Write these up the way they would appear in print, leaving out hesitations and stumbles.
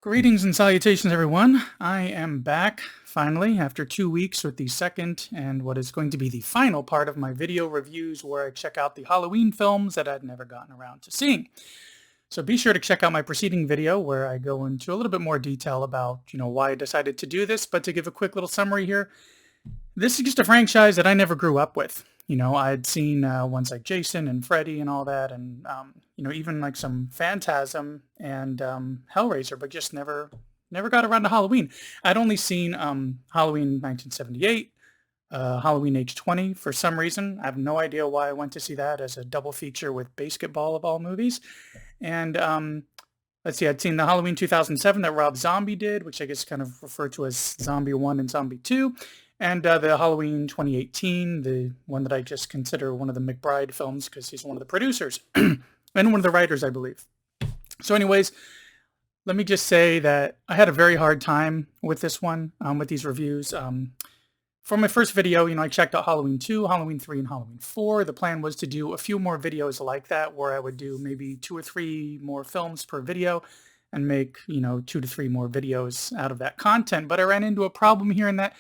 Greetings and salutations, everyone. I am back finally after 2 weeks with the second and what is going to be the final part of my video reviews where I check out the Halloween films that I'd never gotten around to seeing. So be sure to check out my preceding video where I go into a little bit more detail about, why I decided to do this. But to give a quick little summary here, this is just a franchise that I never grew up with. I'd seen ones like Jason and Freddy and all that, and even like some Phantasm and Hellraiser, but just never got around to Halloween. I'd only seen Halloween 1978, Halloween age 20 for some reason. I have no idea why I went to see that as a double feature with Basketball of all movies. And let's see, I'd seen the Halloween 2007 that Rob Zombie did, which I guess kind of referred to as Zombie 1 and Zombie 2. And the Halloween 2018, the one that I just consider one of the McBride films because he's one of the producers and one of the writers, I believe. So anyways, let me just say that I had a very hard time with this one, with these reviews. For my first video, I checked out Halloween 2, Halloween 3, and Halloween 4. The plan was to do a few more videos like that where I would do maybe 2 or 3 more films per video and make, 2 to 3 more videos out of that content. But I ran into a problem here in that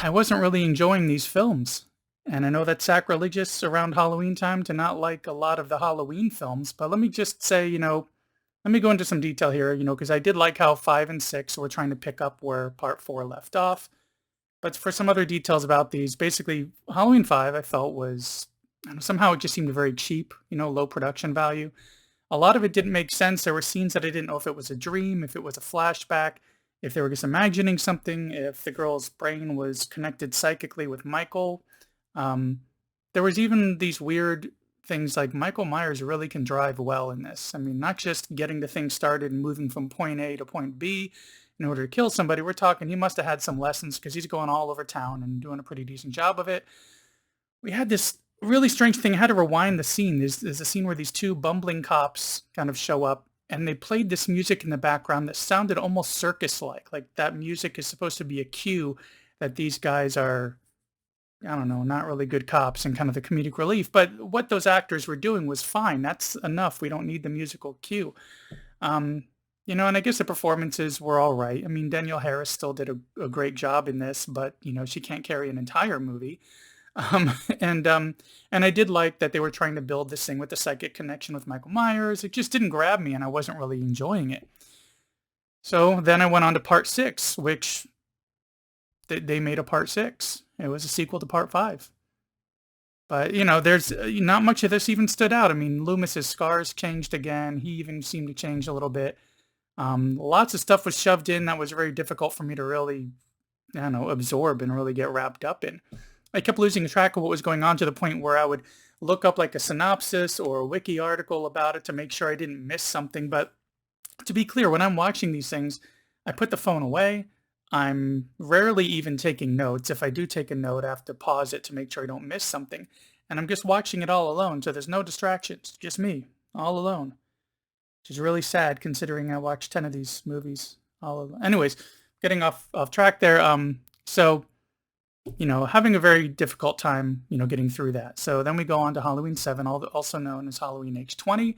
I wasn't really enjoying these films. And I know that's sacrilegious around Halloween time to not like a lot of the Halloween films, but let me just say, let me go into some detail here, because I did like how 5 and 6 were trying to pick up where part 4 left off. But for some other details about these, basically Halloween 5 I felt was, somehow it just seemed very cheap, low production value. A lot of it didn't make sense. There were scenes that I didn't know if it was a dream, if it was a flashback, if they were just imagining something, if the girl's brain was connected psychically with Michael. There was even these weird things like Michael Myers really can drive well in this. I mean, not just getting the thing started and moving from point A to point B in order to kill somebody. We're talking he must have had some lessons because he's going all over town and doing a pretty decent job of it. We had this really strange thing. I had to rewind the scene. There's a scene where these 2 bumbling cops kind of show up and they played this music in the background that sounded almost circus-like. Like that music is supposed to be a cue that these guys are, I don't know, not really good cops and kind of the comedic relief. But what those actors were doing was fine. That's enough. We don't need the musical cue. And I guess the performances were all right. I mean, Danielle Harris still did a great job in this, but, she can't carry an entire movie. Um, and um, and I did like that they were trying to build this thing with the psychic connection with Michael Myers. It just didn't grab me, and I wasn't really enjoying it. So then I went on to part 6, which they made a part 6. It was a sequel to part 5. But, there's not much of this even stood out. I mean, Loomis's scars changed again. He even seemed to change a little bit. Lots of stuff was shoved in that was very difficult for me to really, absorb and really get wrapped up in. I kept losing track of what was going on to the point where I would look up like a synopsis or a wiki article about it to make sure I didn't miss something. But to be clear, when I'm watching these things, I put the phone away. I'm rarely even taking notes. If I do take a note, I have to pause it to make sure I don't miss something. And I'm just watching it all alone, so there's no distractions, just me, all alone. Which is really sad considering I watched 10 of these movies all alone. Anyways, getting off track there. So having a very difficult time, getting through that. So then we go on to Halloween 7, also known as Halloween age 20,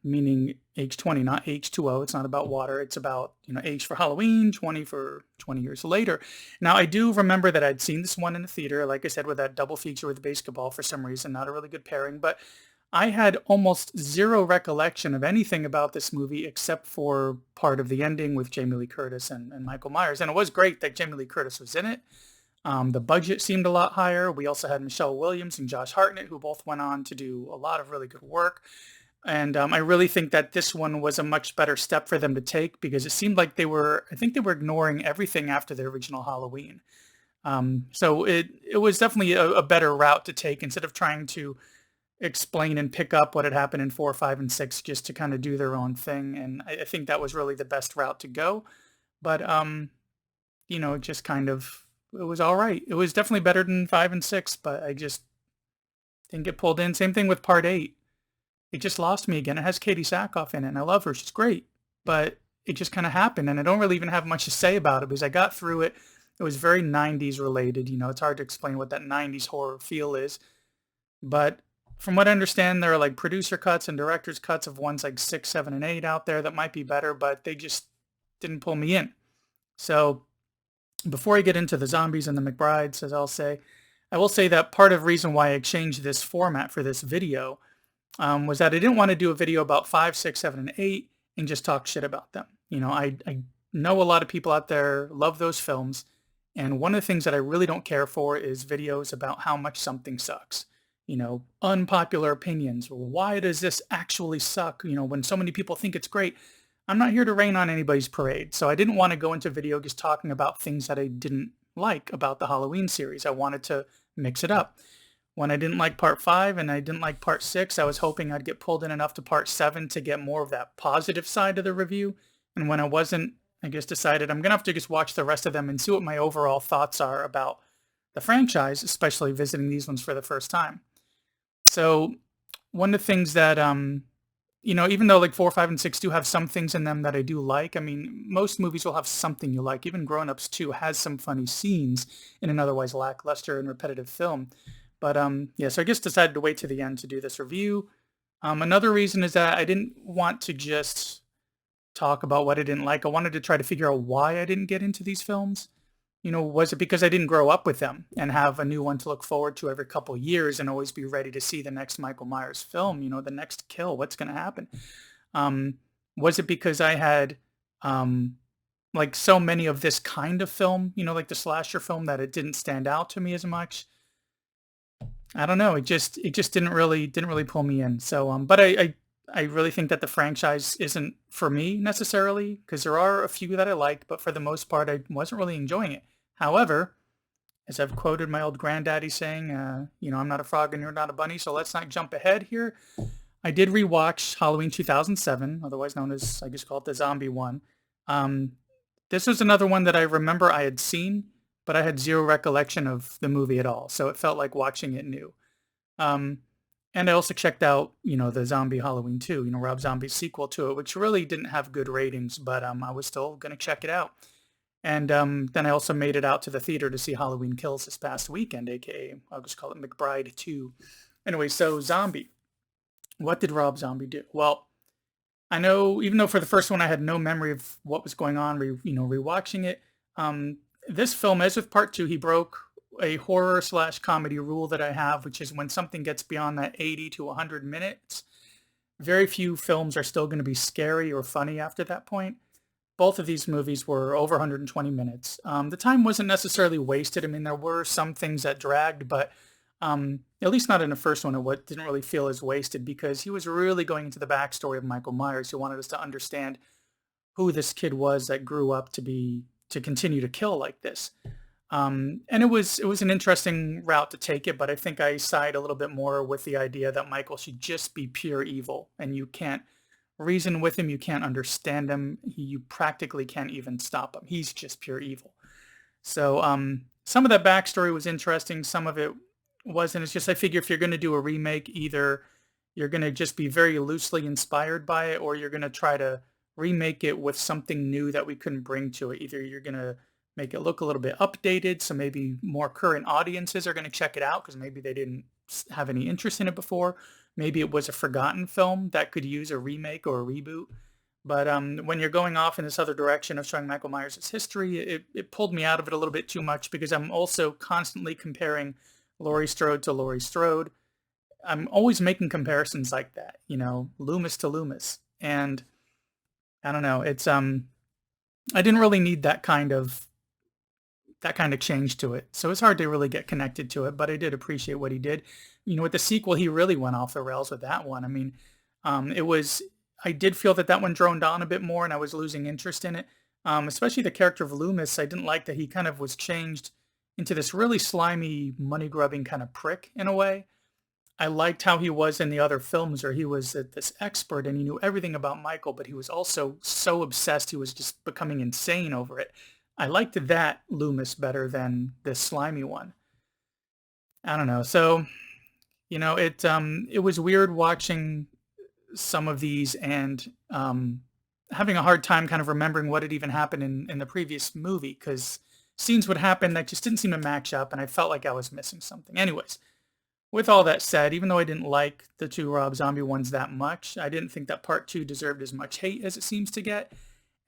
meaning age 20, not H2O. It's not about water. It's about, age for Halloween, 20 for 20 years later. Now, I do remember that I'd seen this one in the theater, like I said, with that double feature with Basketball for some reason, not a really good pairing, but I had almost zero recollection of anything about this movie except for part of the ending with Jamie Lee Curtis and Michael Myers. And it was great that Jamie Lee Curtis was in it. The budget seemed a lot higher. We also had Michelle Williams and Josh Hartnett, who both went on to do a lot of really good work. And I really think that this one was a much better step for them to take because it seemed like I think they were ignoring everything after the original Halloween. So it was definitely a better route to take instead of trying to explain and pick up what had happened in 4, 5, and 6 just to kind of do their own thing. And I think that was really the best route to go. But, it just kind of, it was all right. It was definitely better than 5 and 6, but I just didn't get pulled in. Same thing with part 8. It just lost me again. It has Katie Sackhoff in it, and I love her. She's great. But it just kind of happened, and I don't really even have much to say about it because I got through it. It was very 90s related. It's hard to explain what that 90s horror feel is. But from what I understand, there are like producer cuts and director's cuts of ones like 6, 7, and 8 out there that might be better, but they just didn't pull me in. So before I get into the zombies and the McBrides, as I'll say, I will say that part of the reason why I changed this format for this video was that I didn't want to do a video about 5, 6, 7, and 8 and just talk shit about them. You know, I know a lot of people out there love those films, and one of the things that I really don't care for is videos about how much something sucks. You know, unpopular opinions. Why does this actually suck? You know, when so many people think it's great. I'm not here to rain on anybody's parade, so I didn't want to go into video just talking about things that I didn't like about the Halloween series. I wanted to mix it up. When I didn't like part 5 and I didn't like part 6, I was hoping I'd get pulled in enough to part 7 to get more of that positive side of the review. And when I wasn't, I just decided I'm going to have to just watch the rest of them and see what my overall thoughts are about the franchise, especially visiting these ones for the first time. So one of the things that, you know, even though like 4, 5, and 6 do have some things in them that I do like, I mean, most movies will have something you like. Even Grown Ups 2 has some funny scenes in an otherwise lackluster and repetitive film. But yeah, so I just decided to wait to the end to do this review. Another reason is that I didn't want to just talk about what I didn't like. I wanted to try to figure out why I didn't get into these films. You know, was it because I didn't grow up with them and have a new one to look forward to every couple years and always be ready to see the next Michael Myers film, you know, the next kill, what's going to happen? Was it because I had like so many of this kind of film, you know, like the slasher film, that it didn't stand out to me as much? I don't know. It just didn't really pull me in. So but I really think that the franchise isn't for me necessarily, because there are a few that I liked, but for the most part I wasn't really enjoying it. However, as I've quoted my old granddaddy saying, you know, I'm not a frog and you're not a bunny, so let's not jump ahead here. I did rewatch Halloween 2007, otherwise known as, I just call it the zombie one. This was another one that I remember I had seen, but I had zero recollection of the movie at all. So it felt like watching it new. And I also checked out, you know, the Zombie Halloween 2, you know, Rob Zombie's sequel to it, which really didn't have good ratings, but I was still going to check it out. And then I also made it out to the theater to see Halloween Kills this past weekend, aka I'll just call it McBride 2. Anyway, so Zombie. What did Rob Zombie do? Well, I know, even though for the first one I had no memory of what was going on, rewatching it, this film, as with part 2, he broke a horror slash comedy rule that I have, which is when something gets beyond that 80 to 100 minutes, very few films are still going to be scary or funny after that point. Both of these movies were over 120 minutes. The time wasn't necessarily wasted. I mean, there were some things that dragged, but at least not in the first one. It didn't really feel as wasted because he was really going into the backstory of Michael Myers. He wanted us to understand who this kid was that grew up to continue to kill like this. And it was an interesting route to take it, but I think I side a little bit more with the idea that Michael should just be pure evil, and you can't reason with him, you can't understand him, you practically can't even stop him. He's just pure evil. So some of that backstory was interesting, some of it wasn't. It's just, I figure if you're going to do a remake, either you're going to just be very loosely inspired by it, or you're going to try to remake it with something new that we couldn't bring to it. Either you're going to make it look a little bit updated, so maybe more current audiences are going to check it out because maybe they didn't have any interest in it before. Maybe it was a forgotten film that could use a remake or a reboot. But when you're going off in this other direction of showing Michael Myers' history, it pulled me out of it a little bit too much because I'm also constantly comparing Laurie Strode to Laurie Strode. I'm always making comparisons like that, you know, Loomis to Loomis. And I don't know, it's I didn't really need that kind of change to it. So it's hard to really get connected to it, but I did appreciate what he did. You know, with the sequel, he really went off the rails with that one. I mean, I did feel that one droned on a bit more and I was losing interest in it. Especially the character of Loomis. I didn't like that he kind of was changed into this really slimy, money-grubbing kind of prick in a way. I liked how he was in the other films where he was this expert and he knew everything about Michael, but he was also so obsessed he was just becoming insane over it. I liked that Loomis better than this slimy one. I don't know. So, you know, it was weird watching some of these and having a hard time kind of remembering what had even happened in the previous movie, because scenes would happen that just didn't seem to match up and I felt like I was missing something. Anyways, with all that said, even though I didn't like the two Rob Zombie ones that much, I didn't think that part two deserved as much hate as it seems to get.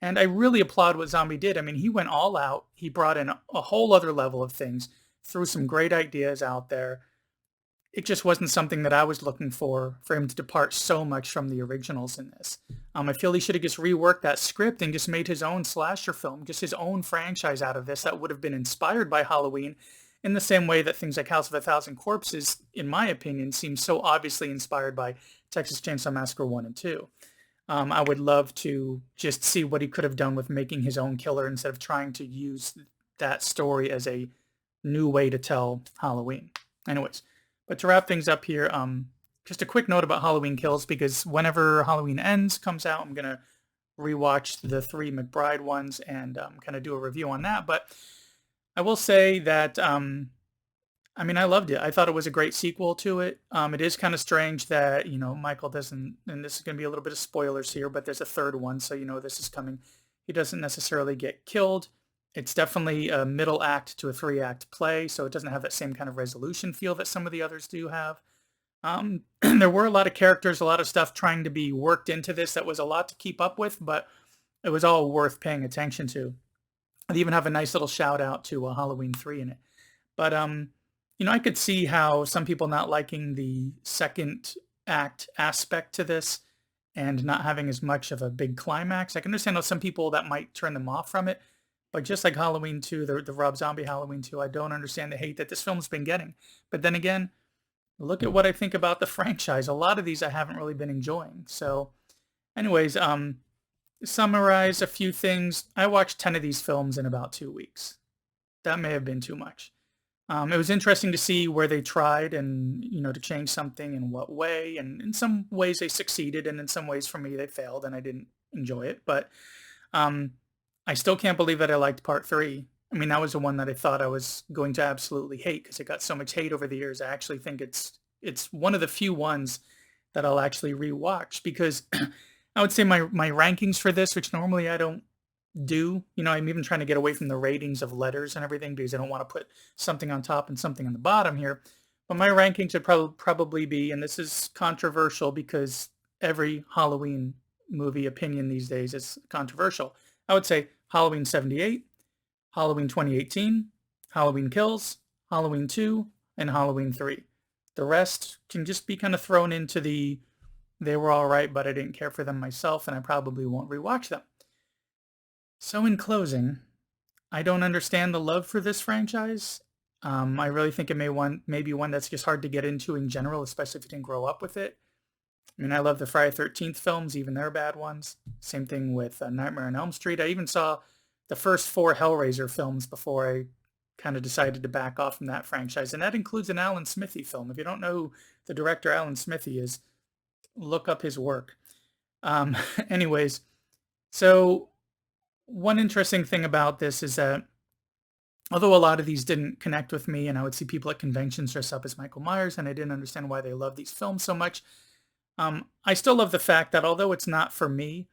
And I really applaud what Zombie did. I mean, he went all out. He brought in a whole other level of things, threw some great ideas out there. It just wasn't something that I was looking for him to depart so much from the originals in this. I feel he should have just reworked that script and just made his own slasher film, just his own franchise out of this that would have been inspired by Halloween in the same way that things like House of a Thousand Corpses, in my opinion, seem so obviously inspired by Texas Chainsaw Massacre 1 and 2. I would love to just see what he could have done with making his own killer instead of trying to use that story as a new way to tell Halloween. Anyways, but to wrap things up here, just a quick note about Halloween Kills, because whenever Halloween Ends comes out, I'm going to rewatch the 3 McBride ones and kind of do a review on that. But I will say that, I mean, I loved it. I thought it was a great sequel to it. It is kind of strange that, Michael doesn't, and this is going to be a little bit of spoilers here, but there's a third one, so this is coming. He doesn't necessarily get killed. It's definitely a middle act to a 3-act play, so it doesn't have that same kind of resolution feel that some of the others do have. There were a lot of characters, a lot of stuff trying to be worked into this that was a lot to keep up with, but it was all worth paying attention to. They even have a nice little shout out to Halloween 3 in it. But, I could see how some people not liking the second act aspect to this and not having as much of a big climax. I can understand how some people that might turn them off from it. But just like Halloween 2, the Rob Zombie Halloween 2, I don't understand the hate that this film's been getting. But then again, look at what I think about the franchise. A lot of these I haven't really been enjoying. So anyways, summarize a few things. I watched 10 of these films in about 2 weeks. That may have been too much. It was interesting to see where they tried and, to change something in what way. And in some ways they succeeded, and in some ways for me they failed and I didn't enjoy it. But I still can't believe that I liked part 3. I mean, that was the one that I thought I was going to absolutely hate because it got so much hate over the years. I actually think it's one of the few ones that I'll actually rewatch because I would say my rankings for this, which normally I don't do, I'm even trying to get away from the ratings of letters and everything because I don't want to put something on top and something on the bottom here. But my rankings would probably be, and this is controversial because every Halloween movie opinion these days is controversial. I would say Halloween 78, Halloween 2018, Halloween Kills, Halloween 2, and Halloween 3. The rest can just be kind of thrown into they were all right, but I didn't care for them myself, and I probably won't rewatch them. So in closing, I don't understand the love for this franchise. I really think it may be one that's just hard to get into in general, especially if you didn't grow up with it. I mean, I love the Friday 13th films, even they're bad ones. Same thing with Nightmare on Elm Street. I even saw the first 4 Hellraiser films before I kind of decided to back off from that franchise. And that includes an Alan Smithee film. If you don't know who the director Alan Smithee is, look up his work. Anyways, so one interesting thing about this is that although a lot of these didn't connect with me and I would see people at conventions dress up as Michael Myers and I didn't understand why they love these films so much, I still love the fact that although it's not for me,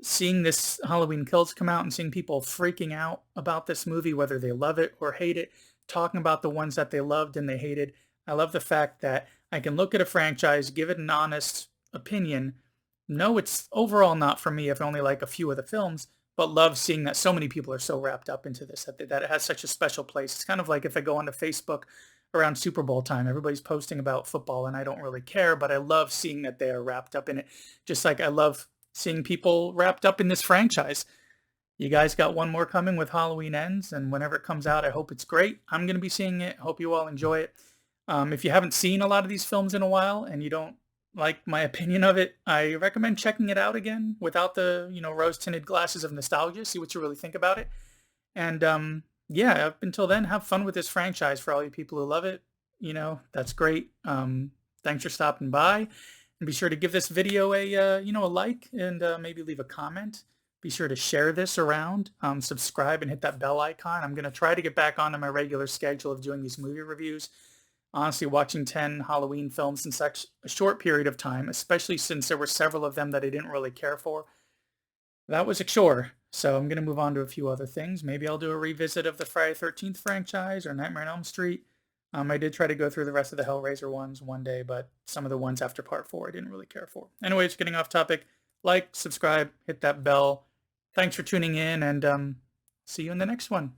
seeing this Halloween Kills come out and seeing people freaking out about this movie, whether they love it or hate it, talking about the ones that they loved and they hated, I love the fact that I can look at a franchise, give it an honest opinion, know it's overall not for me if I only like a few of the films, but love seeing that so many people are so wrapped up into this, that it has such a special place. It's kind of like if I go onto Facebook around Super Bowl time, everybody's posting about football and I don't really care, but I love seeing that they are wrapped up in it. Just like I love seeing people wrapped up in this franchise. You guys got one more coming with Halloween Ends, and whenever it comes out, I hope it's great. I'm going to be seeing it. Hope you all enjoy it. If you haven't seen a lot of these films in a while and you don't like my opinion of it, I recommend checking it out again without the, rose-tinted glasses of nostalgia. See what you really think about it. And yeah, up until then, have fun with this franchise for all you people who love it. That's great. Thanks for stopping by. And be sure to give this video a like and maybe leave a comment. Be sure to share this around, subscribe and hit that bell icon. I'm going to try to get back onto my regular schedule of doing these movie reviews. Honestly, watching 10 Halloween films in such a short period of time, especially since there were several of them that I didn't really care for, that was a chore. So I'm going to move on to a few other things. Maybe I'll do a revisit of the Friday 13th franchise or Nightmare on Elm Street. I did try to go through the rest of the Hellraiser ones one day, but some of the ones after part 4 I didn't really care for. Anyways, getting off topic, like, subscribe, hit that bell. Thanks for tuning in, and see you in the next one.